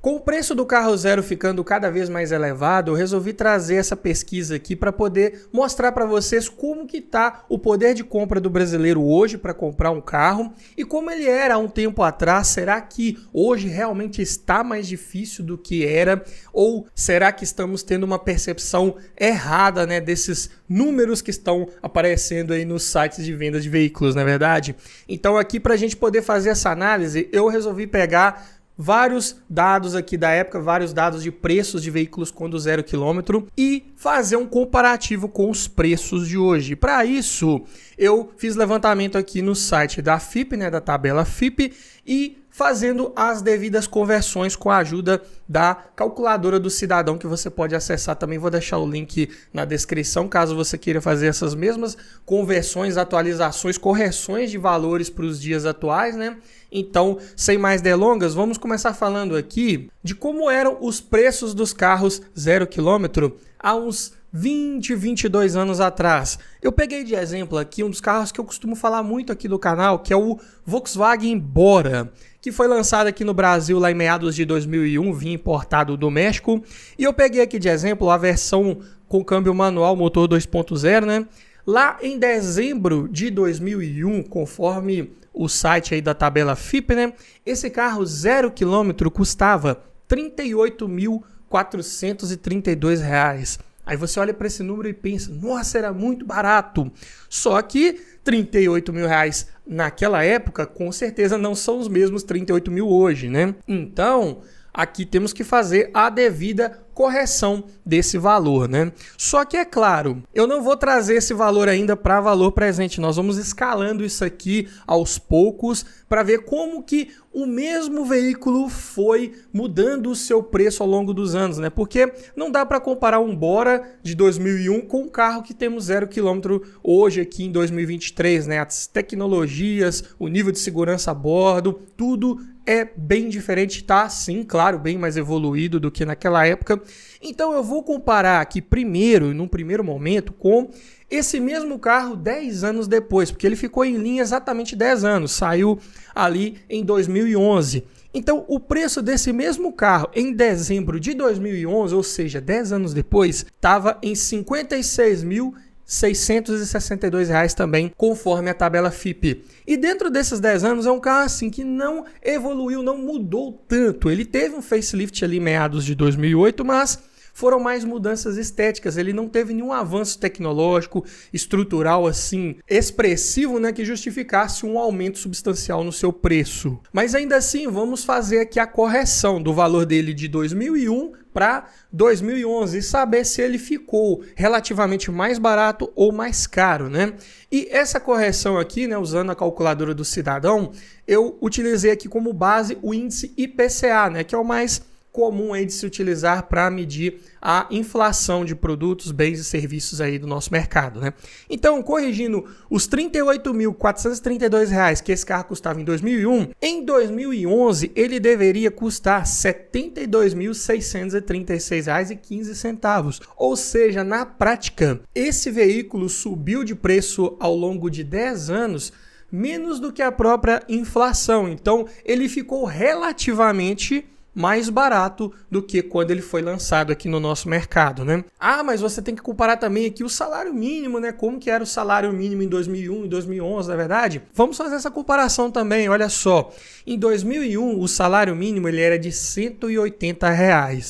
Com o preço do carro zero ficando cada vez mais elevado, eu resolvi trazer essa pesquisa aqui para poder mostrar para vocês como que está o poder de compra do brasileiro hoje para comprar um carro e como ele era há um tempo atrás. Será que hoje realmente está mais difícil do que era? Ou será que estamos tendo uma percepção errada, né, desses números que estão aparecendo aí nos sites de venda de veículos, não é verdade? Então aqui, para a gente poder fazer essa análise, eu resolvi pegar vários dados aqui da época, vários dados de preços de veículos com do 0 km e fazer um comparativo com os preços de hoje. Para isso, eu fiz levantamento aqui no site da FIPE, né, da tabela FIPE, e fazendo as devidas conversões com a ajuda da calculadora do cidadão, que você pode acessar também. Vou deixar o link na descrição, caso você queira fazer essas mesmas conversões, atualizações, correções de valores para os dias atuais, né? Então, sem mais delongas, vamos começar falando aqui de como eram os preços dos carros 0 km há uns 22 anos atrás. Eu peguei de exemplo aqui um dos carros que eu costumo falar muito aqui do canal, que é o Volkswagen Bora, que foi lançado aqui no Brasil lá em meados de 2001, vinha importado do México. E eu peguei aqui de exemplo a versão com câmbio manual, motor 2.0, né? Lá em dezembro de 2001, conforme o site aí da tabela FIPE, né? Esse carro 0 km custava R$ 38.432. Aí você olha para esse número e pensa, nossa, era muito barato. Só que 38 mil reais naquela época, com certeza não são os mesmos 38 mil hoje, né? Então, aqui temos que fazer a devida correção desse valor, né? Só que é claro, eu não vou trazer esse valor ainda para valor presente. Nós vamos escalando isso aqui aos poucos para ver como que o mesmo veículo foi mudando o seu preço ao longo dos anos, né? Porque não dá para comparar um Bora de 2001 com um carro que temos 0 km hoje aqui em 2023, né? As tecnologias, o nível de segurança a bordo, tudo é bem diferente, tá? Sim, claro, bem mais evoluído do que naquela época. Então eu vou comparar aqui primeiro, num primeiro momento, com esse mesmo carro 10 anos depois, porque ele ficou em linha exatamente 10 anos, saiu ali em 2011. Então o preço desse mesmo carro em dezembro de 2011, ou seja, 10 anos depois, estava em R$ 56.662 também, conforme a tabela FIPE. E dentro desses 10 anos é um carro assim que não evoluiu, não mudou tanto. Ele teve um facelift ali em meados de 2008, mas foram mais mudanças estéticas. Ele não teve nenhum avanço tecnológico, estrutural assim, expressivo, né, que justificasse um aumento substancial no seu preço. Mas ainda assim, vamos fazer aqui a correção do valor dele de 2001 para 2011 e saber se ele ficou relativamente mais barato ou mais caro, né? E essa correção aqui, né, usando a calculadora do cidadão, eu utilizei aqui como base o índice IPCA, né, que é o mais comum aí de se utilizar para medir a inflação de produtos, bens e serviços aí do nosso mercado, né? Então, corrigindo os R$ 38.432 que esse carro custava em 2001, em 2011 ele deveria custar R$ 72.636,15. Ou seja, na prática, esse veículo subiu de preço ao longo de 10 anos menos do que a própria inflação. Então, ele ficou relativamente mais barato do que quando ele foi lançado aqui no nosso mercado, né? Ah, mas você tem que comparar também aqui o salário mínimo, né? Como que era o salário mínimo em 2001 e 2011, na verdade? Vamos fazer essa comparação também, olha só. Em 2001, o salário mínimo ele era de R$ 180,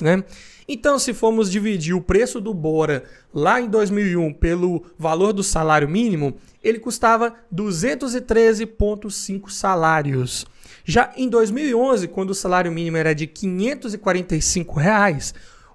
né? Então, se formos dividir o preço do Bora lá em 2001 pelo valor do salário mínimo, ele custava 213,5 salários. Já em 2011, quando o salário mínimo era de R$ 545,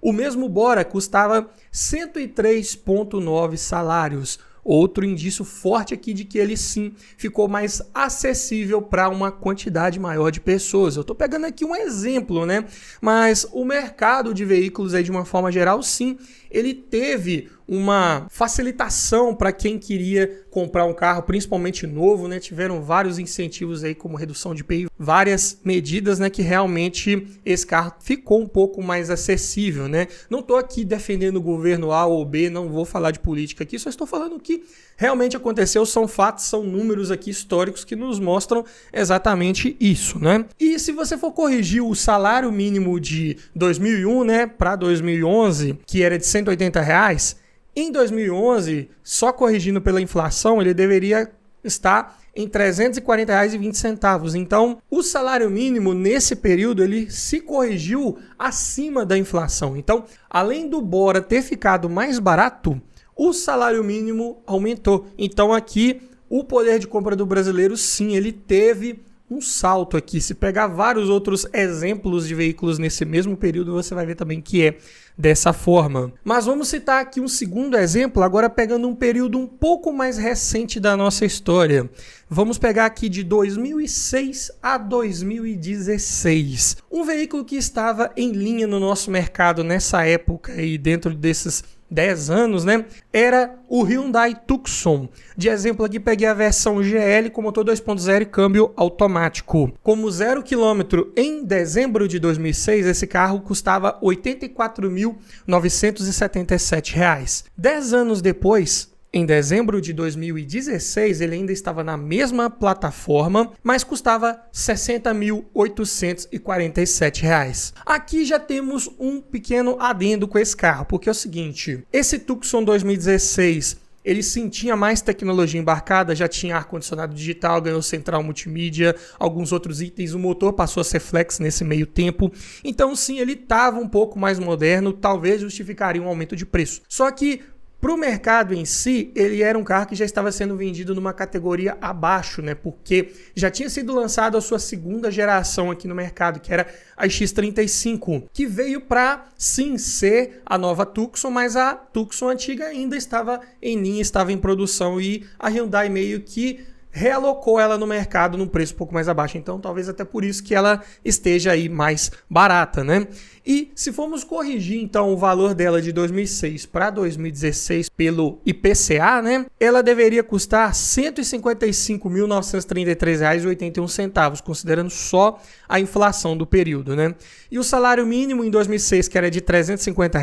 o mesmo Bora custava 103,9 salários. Outro indício forte aqui de que ele sim ficou mais acessível para uma quantidade maior de pessoas. Eu estou pegando aqui um exemplo, né? Mas o mercado de veículos aí, de uma forma geral, sim, ele teve uma facilitação para quem queria comprar um carro, principalmente novo, né? Tiveram vários incentivos aí, como redução de IPI, várias medidas, né, que realmente esse carro ficou um pouco mais acessível, né? Não estou aqui defendendo o governo A ou B, não vou falar de política aqui, só estou falando que realmente aconteceu, são fatos, são números aqui históricos que nos mostram exatamente isso, né? E se você for corrigir o salário mínimo de 2001, né, para 2011, que era de R$180, em 2011, só corrigindo pela inflação, ele deveria estar em R$ 340,20. Então, o salário mínimo nesse período ele se corrigiu acima da inflação. Então, além do bora ter ficado mais barato, o salário mínimo aumentou. Então, aqui o poder de compra do brasileiro, sim, ele teve um salto aqui. Se pegar vários outros exemplos de veículos nesse mesmo período, você vai ver também que é dessa forma. Mas vamos citar aqui um segundo exemplo, agora pegando um período um pouco mais recente da nossa história. Vamos pegar aqui de 2006 a 2016. Um veículo que estava em linha no nosso mercado nessa época e dentro desses 10 anos, né? Era o Hyundai Tucson. De exemplo aqui peguei a versão GL com motor 2.0 e câmbio automático. Como 0 km em dezembro de 2006, esse carro custava R$ 84.977. 10 anos depois, em dezembro de 2016, ele ainda estava na mesma plataforma, mas custava R$ 60.847. Aqui já temos um pequeno adendo com esse carro, porque é o seguinte, esse Tucson 2016, ele sim tinha mais tecnologia embarcada, já tinha ar-condicionado digital, ganhou central multimídia, alguns outros itens, o motor passou a ser flex nesse meio tempo, então sim, ele estava um pouco mais moderno, talvez justificaria um aumento de preço. Só que para o mercado em si, ele era um carro que já estava sendo vendido numa categoria abaixo, né? Porque já tinha sido lançado a sua segunda geração aqui no mercado, que era a X35, que veio para sim ser a nova Tucson, mas a Tucson antiga ainda estava em linha, estava em produção e a Hyundai meio que realocou ela no mercado num preço um pouco mais abaixo, então talvez até por isso que ela esteja aí mais barata, né? E se formos corrigir então o valor dela de 2006 para 2016 pelo IPCA, né? Ela deveria custar R$ 155.933,81, considerando só a inflação do período, né? E o salário mínimo em 2006, que era de R$ 350,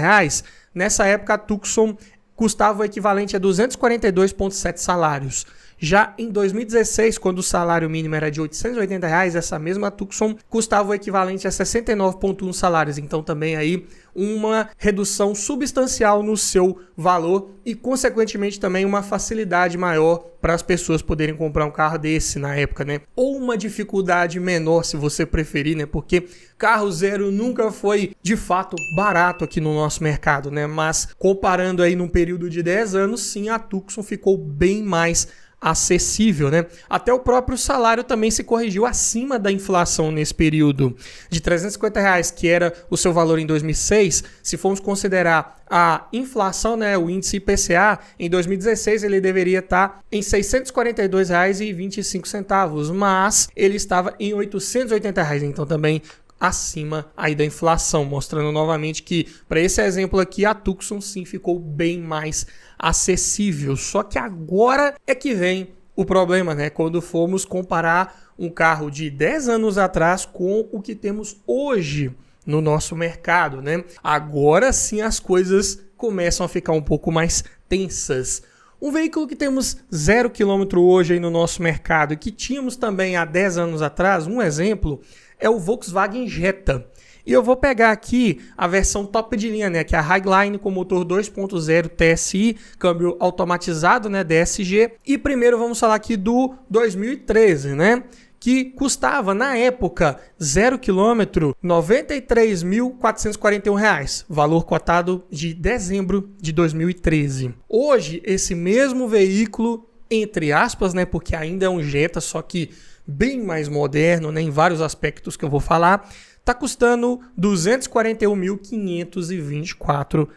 nessa época a Tucson custava o equivalente a 242,7 salários. Já em 2016, quando o salário mínimo era de R$ 880, essa mesma Tucson custava o equivalente a 69,1 salários. Então também aí uma redução substancial no seu valor e consequentemente também uma facilidade maior para as pessoas poderem comprar um carro desse na época, né? Ou uma dificuldade menor, se você preferir, né? Porque carro zero nunca foi de fato barato aqui no nosso mercado, né? Mas comparando aí num período de 10 anos, sim, a Tucson ficou bem mais acessível, né? Até o próprio salário também se corrigiu acima da inflação nesse período. De R$ 350, que era o seu valor em 2006, se formos considerar a inflação, né, o índice IPCA, em 2016 ele deveria estar em R$ 642,25, mas ele estava em R$ 880, então também acima aí da inflação, mostrando novamente que para esse exemplo aqui a Tucson sim ficou bem mais acessível. Só que agora é que vem o problema, né? Quando formos comparar um carro de 10 anos atrás com o que temos hoje no nosso mercado, né? Agora sim as coisas começam a ficar um pouco mais tensas. Um veículo que temos 0 km hoje aí no nosso mercado e que tínhamos também há 10 anos atrás, um exemplo, é o Volkswagen Jetta. E eu vou pegar aqui a versão top de linha, né, que é a Highline com motor 2.0 TSI, câmbio automatizado, né, DSG. E primeiro vamos falar aqui do 2013, né, que custava na época 0 km R$ 93.441, valor cotado de dezembro de 2013. Hoje esse mesmo veículo, entre aspas, né, porque ainda é um Jetta, só que bem mais moderno, né, em vários aspectos que eu vou falar, está custando R$ 241.524.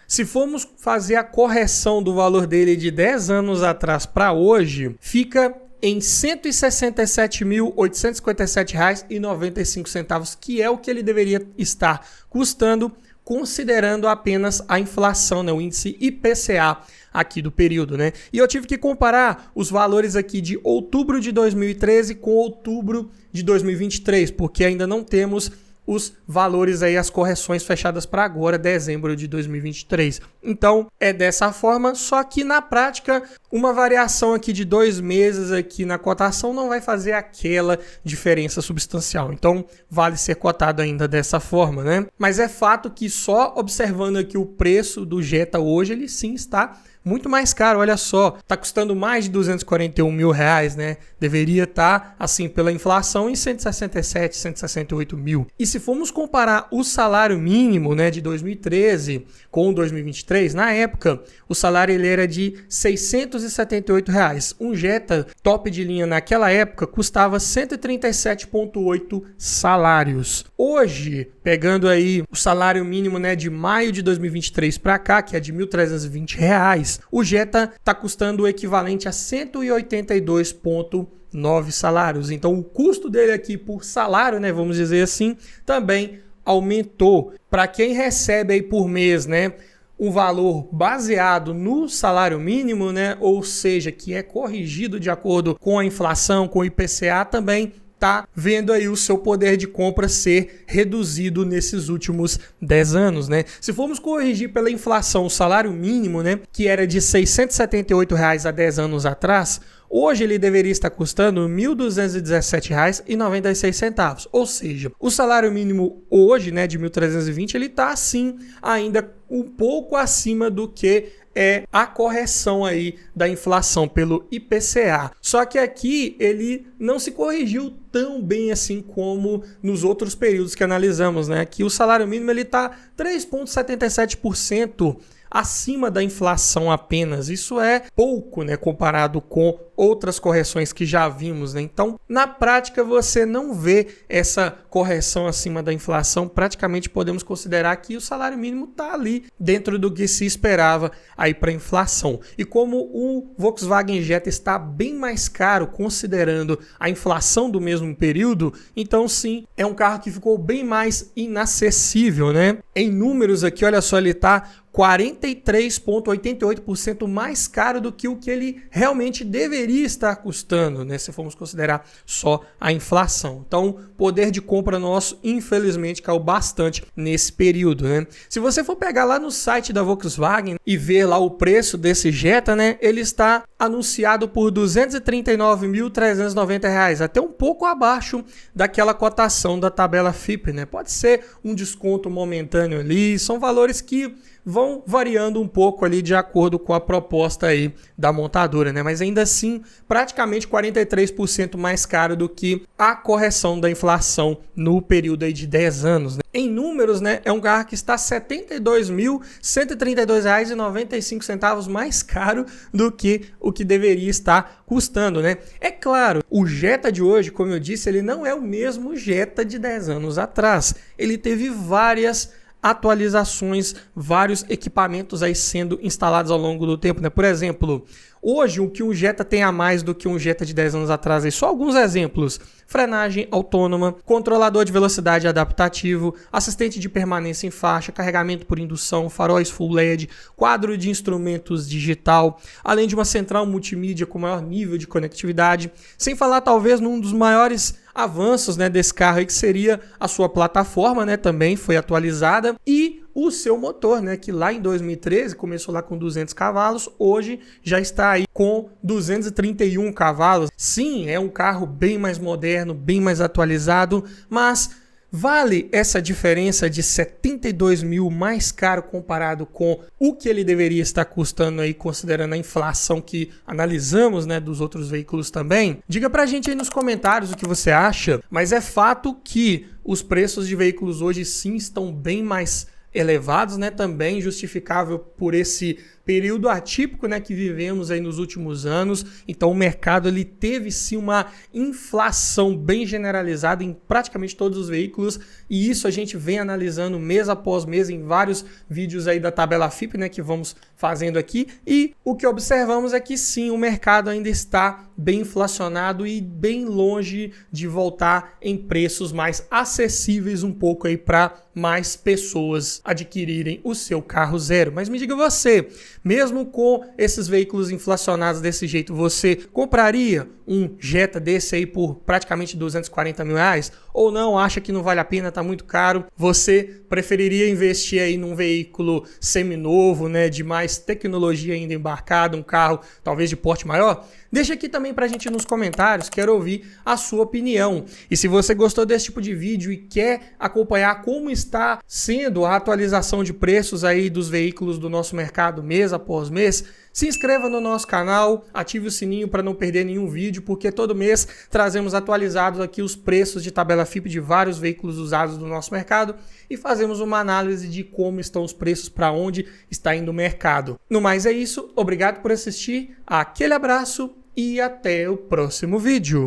Se formos fazer a correção do valor dele de 10 anos atrás para hoje, fica em R$ 167.857,95, que é o que ele deveria estar custando, considerando apenas a inflação, né, o índice IPCA aqui do período, né? E eu tive que comparar os valores aqui de outubro de 2013 com outubro de 2023, porque ainda não temos os valores aí, as correções fechadas para agora, dezembro de 2023. Então, é dessa forma, só que na prática, uma variação aqui de 2 meses aqui na cotação não vai fazer aquela diferença substancial. Então, vale ser cotado ainda dessa forma, né? Mas é fato que só observando aqui o preço do Jetta hoje, ele sim está muito mais caro, olha só, tá custando mais de 241 mil reais, né? Deveria estar, assim, pela inflação, em 167, 168 mil. E se formos comparar o salário mínimo, né, de 2013 com 2023, na época, o salário ele era de 678 reais. Um Jetta top de linha naquela época custava 137,8 salários. Hoje, pegando aí o salário mínimo, né, de maio de 2023 para cá, que é de 1.320 reais, o Jetta está custando o equivalente a 182,9 salários. Então, o custo dele aqui por salário, né, vamos dizer assim, também aumentou. Para quem recebe aí por mês, né, um valor baseado no salário mínimo, né, ou seja, que é corrigido de acordo com a inflação, com o IPCA, também tá vendo aí o seu poder de compra ser reduzido nesses últimos 10 anos, né? Se formos corrigir pela inflação o salário mínimo, né, que era de R$ 678 reais há 10 anos atrás, hoje ele deveria estar custando R$ 1.217,96. Ou seja, o salário mínimo hoje, né, de 1.320, ele está assim ainda um pouco acima do que é a correção aí da inflação pelo IPCA. Só que aqui ele não se corrigiu tão bem assim como nos outros períodos que analisamos, né? Aqui o salário mínimo ele está 3,77% acima da inflação apenas. Isso é pouco, né, comparado com outras correções que já vimos, né? Então, na prática, você não vê essa correção acima da inflação. Praticamente podemos considerar que o salário mínimo está ali dentro do que se esperava aí para a inflação. E como o Volkswagen Jetta está bem mais caro considerando a inflação do mesmo período, então sim, é um carro que ficou bem mais inacessível, né? Em números aqui, olha só, ele está 43,88% mais caro do que o que ele realmente deveria estar custando, né? Se formos considerar só a inflação. Então, o poder de compra nosso, infelizmente, caiu bastante nesse período, né? Se você for pegar lá no site da Volkswagen e ver lá o preço desse Jetta, né? Ele está anunciado por R$ 239.390 reais, até um pouco abaixo daquela cotação da tabela FIPE, né? Pode ser um desconto momentâneo ali, são valores que vão variando um pouco ali de acordo com a proposta aí da montadora, né? Mas ainda assim, praticamente 43% mais caro do que a correção da inflação no período aí de 10 anos, né? Em números, né, é um carro que está R$ 72.132,95 mais caro do que o que deveria estar custando, né? É claro, o Jetta de hoje, como eu disse, ele não é o mesmo Jetta de 10 anos atrás. Ele teve várias atualizações, vários equipamentos aí sendo instalados ao longo do tempo, né? Por exemplo, hoje o que um Jetta tem a mais do que um Jetta de 10 anos atrás, aí, só alguns exemplos: frenagem autônoma, controlador de velocidade adaptativo, assistente de permanência em faixa, carregamento por indução, faróis full LED, quadro de instrumentos digital, além de uma central multimídia com maior nível de conectividade, sem falar talvez num dos maiores avanços, né, desse carro aí, que seria a sua plataforma, né, também foi atualizada, e o seu motor, né, que lá em 2013 começou lá com 200 cavalos, hoje já está aí com 231 cavalos. Sim, é um carro bem mais moderno, bem mais atualizado, mas vale essa diferença de 72 mil mais caro comparado com o que ele deveria estar custando aí, considerando a inflação que analisamos, né, dos outros veículos também? Diga pra gente aí nos comentários o que você acha, mas é fato que os preços de veículos hoje sim estão bem mais elevados, né, também justificável por esse período atípico, né, que vivemos aí nos últimos anos. Então o mercado ele teve sim uma inflação bem generalizada em praticamente todos os veículos, e isso a gente vem analisando mês após mês em vários vídeos aí da tabela FIPE, né, que vamos fazendo aqui, e o que observamos é que sim, o mercado ainda está bem inflacionado e bem longe de voltar em preços mais acessíveis um pouco aí para mais pessoas adquirirem o seu carro zero. Mas me diga você, mesmo com esses veículos inflacionados desse jeito, você compraria um Jetta desse aí por praticamente 240 mil reais? Ou não, acha que não vale a pena, tá muito caro? Você preferiria investir aí num veículo seminovo, né, de mais tecnologia ainda embarcada, um carro talvez de porte maior? Deixa aqui também pra gente nos comentários, quero ouvir a sua opinião. E se você gostou desse tipo de vídeo e quer acompanhar como está sendo a atualização de preços aí dos veículos do nosso mercado mês após mês, se inscreva no nosso canal, ative o sininho para não perder nenhum vídeo, porque todo mês trazemos atualizados aqui os preços de tabela FIPE de vários veículos usados do nosso mercado e fazemos uma análise de como estão os preços, para onde está indo o mercado. No mais é isso, obrigado por assistir, aquele abraço e até o próximo vídeo.